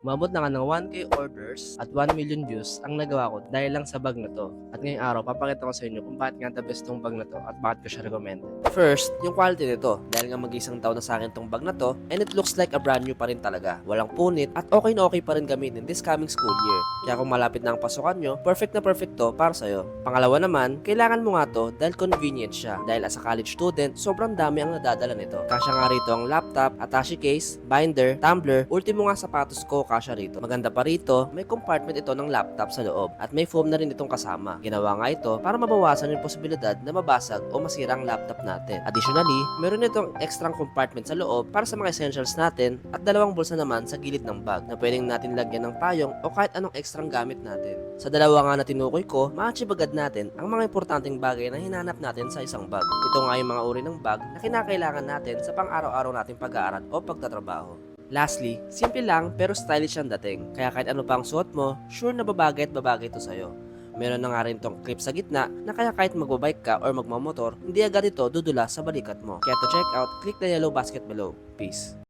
Umabot na nga ng 1K orders at 1 million views ang nagawa ko dahil lang sa bag na to. At ngayong araw, papakita ko sa inyo kung bakit nga the best tong bag na to at bakit ko siya recommend. First, yung quality nito. Dahil nga mag-isang taon na sa akin tong bag na to, and it looks like a brand new pa rin talaga. Walang punit at okay na okay pa rin gamitin this coming school year. Kaya kung malapit na ang pasukan nyo, perfect na perfect to para sa'yo. Pangalawa naman, kailangan mo nga to dahil convenient siya. Dahil as a college student, sobrang dami ang nadadala nito. Kasya nga rito ang laptop, attache case, binder, tumbler, ultimo nga sapatos ko kasya rito. Maganda pa rito, may compartment ito ng laptop sa loob at may foam na rin itong kasama. Ginawa nga ito para mabawasan yung posibilidad na mabasag o masira ang laptop natin. Additionally, meron itong extra compartment sa loob para sa mga essentials natin at dalawang bulsa naman sa gilid ng bag na pwedeng natin lagyan ng payong o kahit anong ekstrang gamit natin. Sa dalawa nga na tinukoy ko, ma-achieve agad natin ang mga importanteng bagay na hinanap natin sa isang bag. Ito nga yung mga uri ng bag na kinakailangan natin sa pang-araw-araw nating pag-aaral o pagtatrabaho. Lastly, simple lang pero stylish ang dating. Kaya kahit ano pa ang suot mo, sure na babagay at babagay ito sa'yo. Meron na nga rin tong clip sa gitna na kaya kahit magbabike ka or magmamotor, hindi agad ito dudula sa balikat mo. Kaya to check out, click the yellow basket below. Peace.